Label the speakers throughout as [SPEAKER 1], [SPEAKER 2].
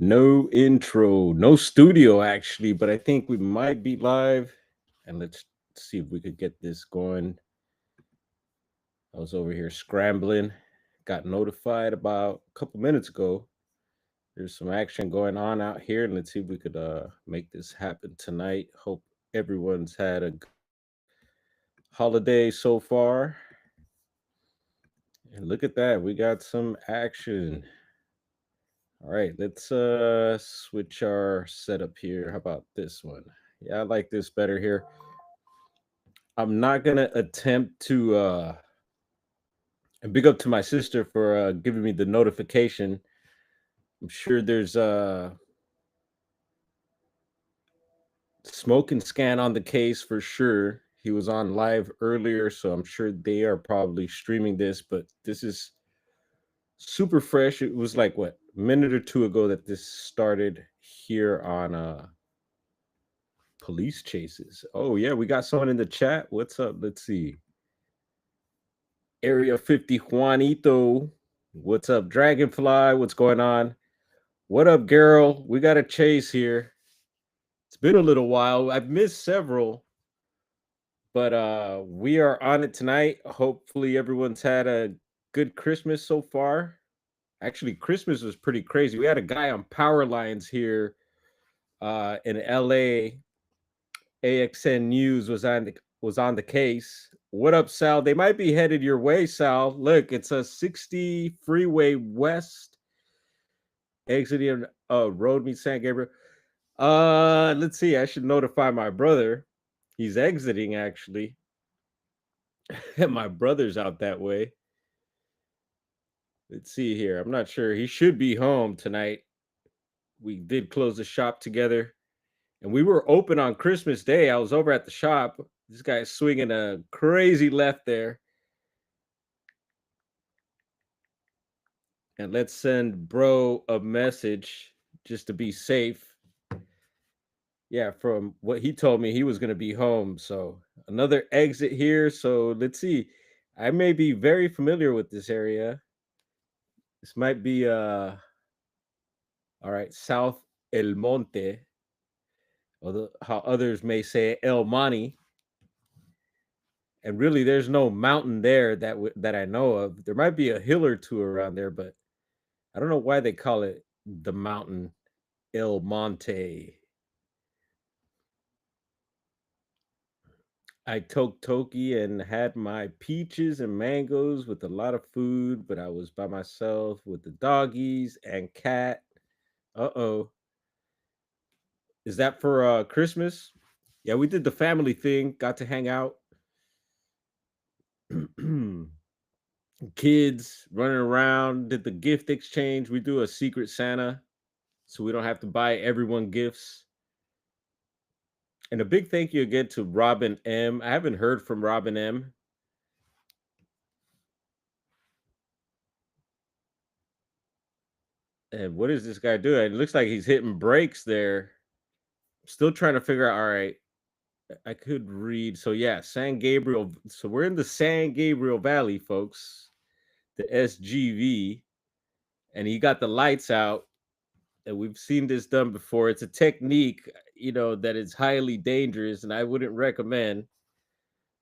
[SPEAKER 1] No intro, no studio actually, but I think we might be live. And let's see if we could get this going. I was over here scrambling, got notified about a couple minutes ago. There's some action going on out here, and let's see if we could make this happen tonight. Hope everyone's had a good holiday so far. And look at that, we got some action. All right, let's switch our setup here. How about this one? Yeah, I like this better here. I'm not gonna attempt to and big up to my sister for giving me the notification. I'm sure there's smoke and scan on the case for sure. He was on live earlier, so I'm sure they are probably streaming this, but this is super fresh. It was like what, a minute or two ago that this started here on police chases. Oh yeah, we got someone in the chat. What's up? Let's see. Area 50 Juanito. What's up, Dragonfly? What's going on? What up, girl? We got a chase here. It's been a little while. I've missed several, but we are on it tonight. Hopefully everyone's had a good Christmas so far. Actually, Christmas was pretty crazy. We had a guy on power lines here in LA. AXN News was on the case. What up, Sal? They might be headed your way, Sal. Look, it's a 60 freeway west exiting road meets San Gabriel. Let's see. I should notify my brother. He's exiting actually. My brother's out that way. Let's see here. I'm not sure. He should be home tonight. We did close the shop together, and we were open on Christmas Day. I was over at the shop. This guy's swinging a crazy left there. And let's send bro a message just to be safe. Yeah, from what he told me, he was going to be home. So another exit here. So let's see. I may be very familiar with this area. This might be all right, South El Monte, or how others may say El Monte. And really, there's no mountain there that I know of. There might be a hill or two around there, but I don't know why they call it the mountain El Monte. I took Toki and had my peaches and mangoes with a lot of food, but I was by myself with the doggies and cat. Uh-oh. Is that for Christmas? Yeah, we did the family thing, got to hang out. Kids running around, did the gift exchange. We do a secret Santa so we don't have to buy everyone gifts. And a big thank you again to Robin M. I haven't heard from Robin M. And what is this guy doing? It looks like he's hitting brakes there. Still trying to figure out. All right, I could read. So yeah, San Gabriel. So we're in the San Gabriel Valley, folks. The SGV, and he got the lights out. And we've seen this done before. It's a technique, that is highly dangerous, and I wouldn't recommend.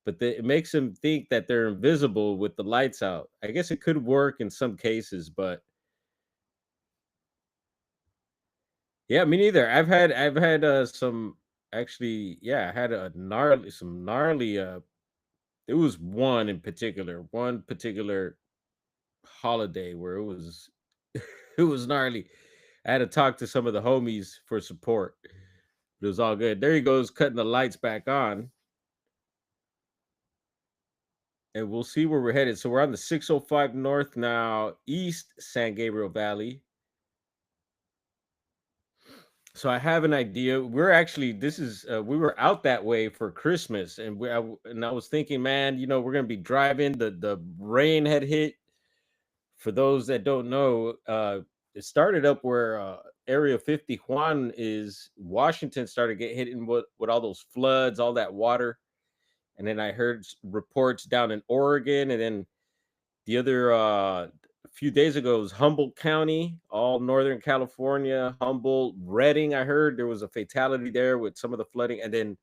[SPEAKER 1] But it makes them think that they're invisible with the lights out. I guess it could work in some cases, but yeah, me neither. I've had some actually, yeah, I had a gnarly it was one particular holiday where it was it was gnarly. I had to talk to some of the homies for support. It was all good. There he goes, cutting the lights back on. And we'll see where we're headed. So we're on the 605 North now, East San Gabriel Valley. So I have an idea. We're actually this is we were out that way for Christmas, and I was thinking, man, we're gonna be driving. The rain had hit. For those that don't know, it started up where Area 50 Juan is. Washington started getting hit in with all those floods, all that water, and then I heard reports down in Oregon, and then the other few days ago, it was Humboldt County, all Northern California, Humboldt, Redding. I heard there was a fatality there with some of the flooding, and then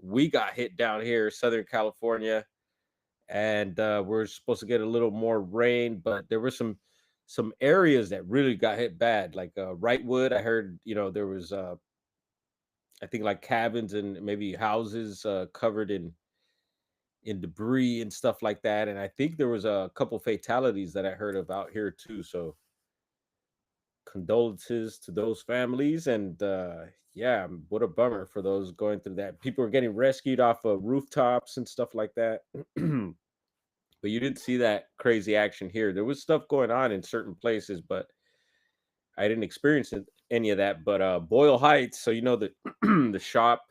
[SPEAKER 1] we got hit down here, Southern California, and we're supposed to get a little more rain, but there were some areas that really got hit bad, like Wrightwood. I heard, there was I think like cabins and maybe houses covered in debris and stuff like that. And I think there was a couple fatalities that I heard of out here too. So condolences to those families. And yeah, what a bummer for those going through that. People are getting rescued off of rooftops and stuff like that. But you didn't see that crazy action here. There was stuff going on in certain places, but I didn't experience any of that. But Boyle Heights, so the the shop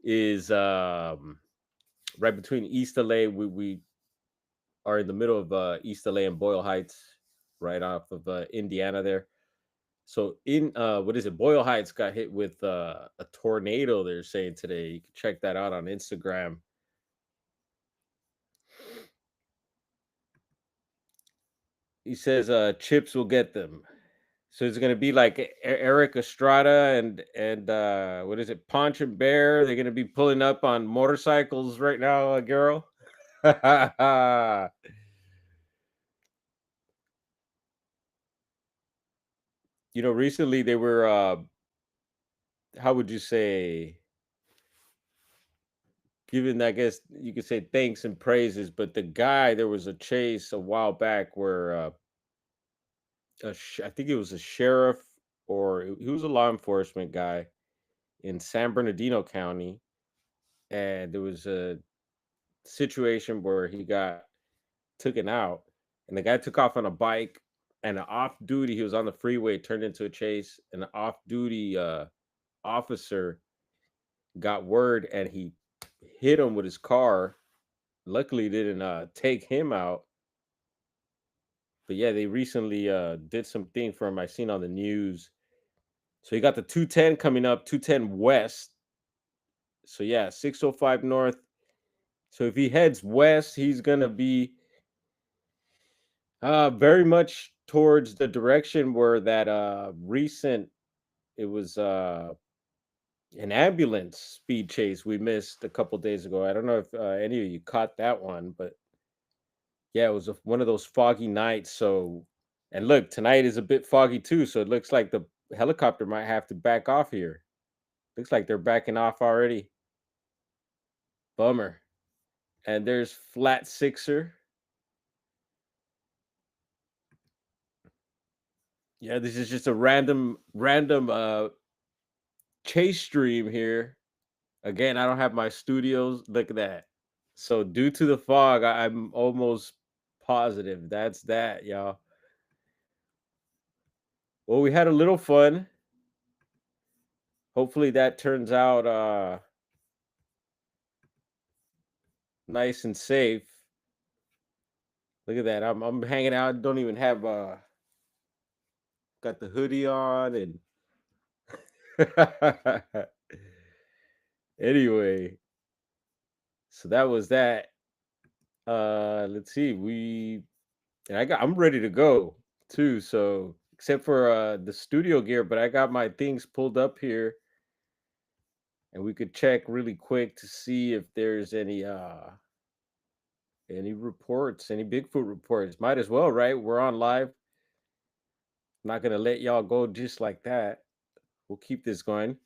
[SPEAKER 1] is right between East LA. We are in the middle of East LA and Boyle Heights, right off of Indiana there. So in what is it? Boyle Heights got hit with a tornado. They're saying today. You can check that out on Instagram. He says Chips will get them. So it's gonna be like Eric Estrada and what is it? Ponch and Bear. They're gonna be pulling up on motorcycles right now, girl. Recently they were how would you say, given, I guess you could say, thanks and praises, but there was a chase a while back where I think it was a sheriff, or he was a law enforcement guy in San Bernardino County, and there was a situation where he got taken out, and the guy took off on a bike, and an off duty, he was on the freeway, it turned into a chase, and an off duty officer got word, and he hit him with his car. Luckily, it didn't take him out. But yeah, they recently did something for him. I seen on the news. So he got the 210 coming up, 210 west. So yeah, 605 north. So if he heads west, he's gonna be very much towards the direction where that recent, it was an ambulance speed chase we missed a couple days ago. I don't know if any of you caught that one, but yeah, it was one of those foggy nights. So, and look, tonight is a bit foggy too. So it looks like the helicopter might have to back off here. Looks like they're backing off already. Bummer. And there's Flat Sixer. Yeah, this is just a random chase stream here. Again, I don't have my studios. Look at that. So due to the fog, I'm almost positive that's that, y'all. Well, we had a little fun. Hopefully that turns out nice and safe. Look at that. I'm hanging out. Don't even have got the hoodie on and anyway, so that was that. Let's see. I'm ready to go too. So except for the studio gear, but I got my things pulled up here, and we could check really quick to see if there's any reports, any Bigfoot reports. Might as well, right? We're on live. I'm not gonna let y'all go just like that. We'll keep this going.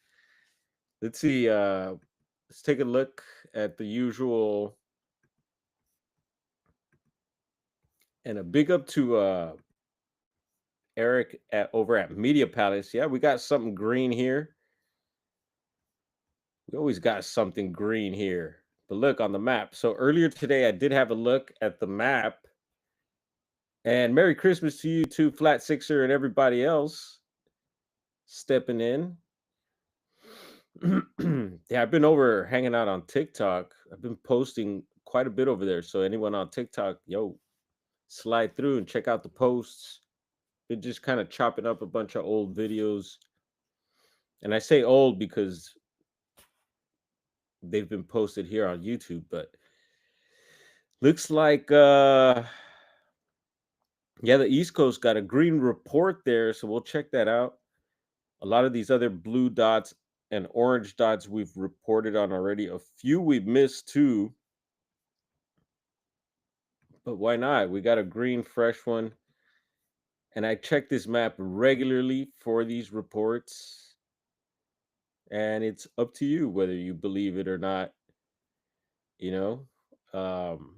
[SPEAKER 1] Let's see. Let's take a look at the usual, and a big up to Eric over at Media Palace. Yeah, we got something green here. We always got something green here. But look on the map. So earlier today, I did have a look at the map. And Merry Christmas to you too, Flat Sixer, and everybody else stepping in. Yeah, I've been over hanging out on TikTok. I've been posting quite a bit over there. So anyone on TikTok, yo, slide through and check out the posts. Been just kind of chopping up a bunch of old videos. And I say old because they've been posted here on YouTube, but looks like Yeah, the East Coast got a green report there, so we'll check that out. A lot of these other blue dots and orange dots we've reported on already. A few we've missed too, but why not? We got a green, fresh one. And I check this map regularly for these reports. And it's up to you whether you believe it or not. You know, um,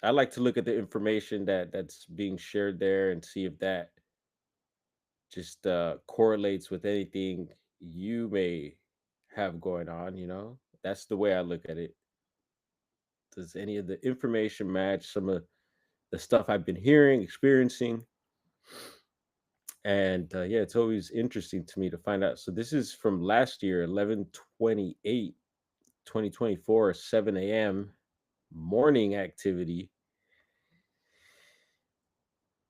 [SPEAKER 1] I like to look at the information that's being shared there and see if that just correlates with anything you may have going on. That's the way I look at it. Does any of the information match some of the stuff I've been hearing, experiencing? And yeah, it's always interesting to me to find out. So this is from last year, 11/28, 2024, 7 a.m. morning activity.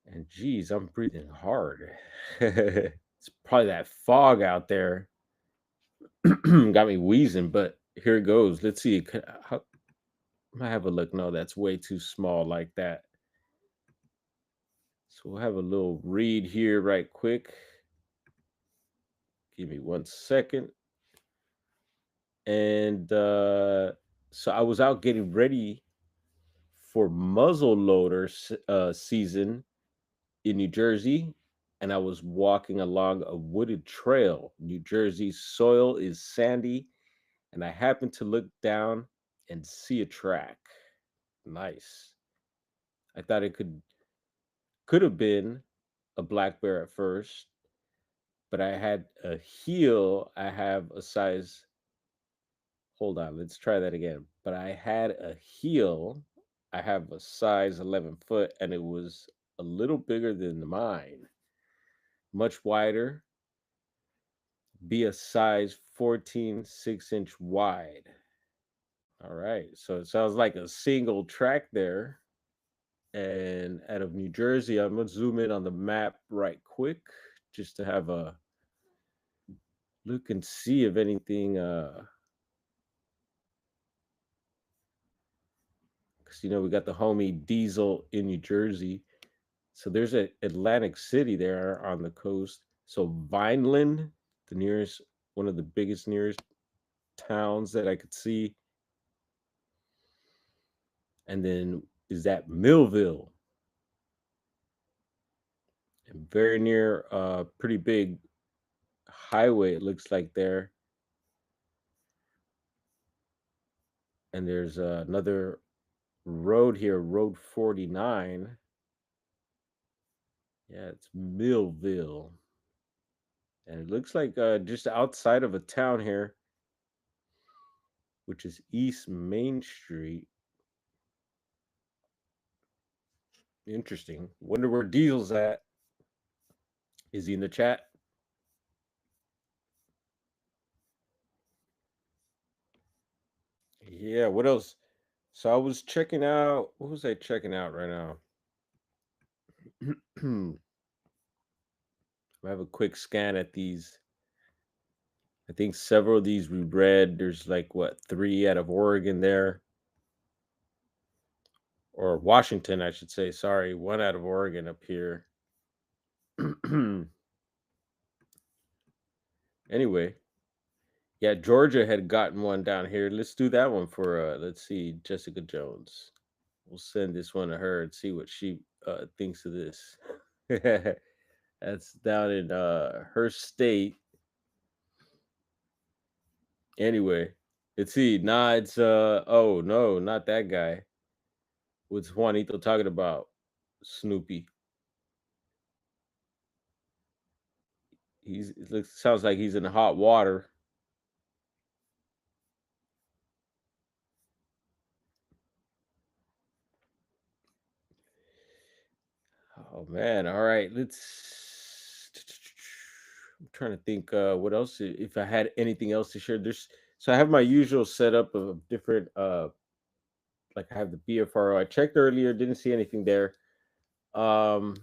[SPEAKER 1] And geez, I'm breathing hard. It's probably that fog out there got me wheezing, but here it goes. Let's see. I have a look. No, that's way too small like that. So we'll have a little read here right quick. Give me 1 second. And so I was out getting ready for muzzle loader season in New Jersey, and I was walking along a wooded trail. New Jersey's soil is sandy, and I happened to look down and see a track. Nice. I thought it could have been a black bear at first, but I had a heel. I have a size. Hold on, let's try that again. But I had a heel. I have a size 11 foot, and it was a little bigger than mine, much wider, be a size 14, 6-inch wide. All right. So it sounds like a single track there. And out of New Jersey, I'm going to zoom in on the map right quick just to have a look and see if anything, because, we got the homie Diesel in New Jersey. So there's a Atlantic City there on the coast. So Vineland, the nearest, one of the biggest nearest towns that I could see. And then is that Millville, and very near a pretty big highway, it looks like there. And there's another road here, Road 49. Yeah, it's Millville. And it looks like just outside of a town here, which is East Main Street. Interesting. Wonder where Diesel's at. Is he in the chat? Yeah, what else? So I was checking out, what was I checking out right now? I have a quick scan at these. I think several of these we read. There's like what, three out of Oregon there, or Washington, I should say. Sorry, one out of Oregon up here. Anyway, yeah, Georgia had gotten one down here. Let's do that one for let's see, Jessica Jones. We'll send this one to her and see what she thinks of this. That's down in her state. Anyway, let's see. Nah, it's oh no, not that guy. What's Juanito talking about? Snoopy. It looks, sounds like he's in hot water. Oh man, all right. I'm trying to think what else if I had anything else to share. So I have my usual setup of different like I have the BFRO. I checked earlier, didn't see anything there. Um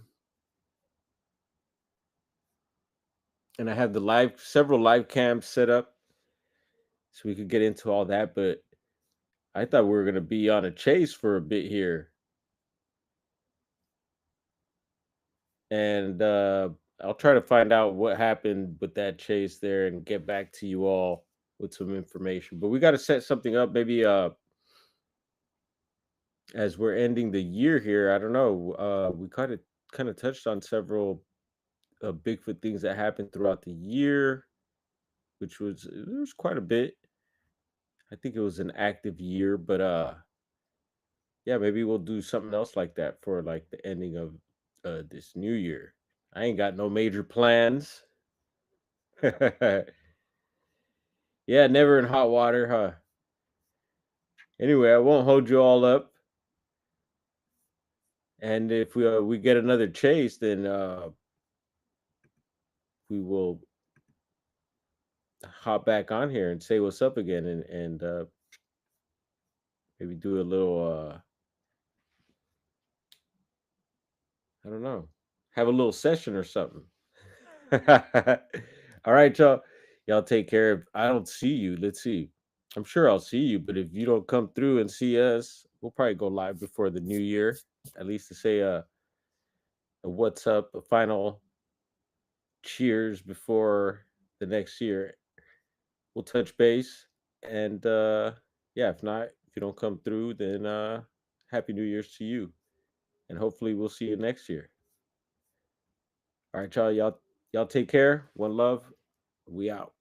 [SPEAKER 1] and I have the several live cams set up so we could get into all that, but I thought we were gonna be on a chase for a bit here. and I'll try to find out what happened with that chase there and get back to you all with some information. But we got to set something up, maybe as we're ending the year here. I don't know. We kind of touched on several Bigfoot things that happened throughout the year, which was there was quite a bit. I think it was an active year, but yeah, maybe we'll do something else like that for like the ending of this new year. I ain't got no major plans. Yeah, never in hot water, huh? Anyway, I won't hold you all up. And if we get another chase, then we will hop back on here and say what's up again, and maybe do a little I don't know, have a little session or something. All right, y'all. Y'all take care. If I don't see you, let's see. I'm sure I'll see you, but if you don't come through and see us, we'll probably go live before the new year, at least to say a what's up, a final cheers before the next year. We'll touch base, and yeah, if not, if you don't come through, then happy New Year's to you, and hopefully we'll see you next year. All right, y'all. Y'all take care. One love. We out.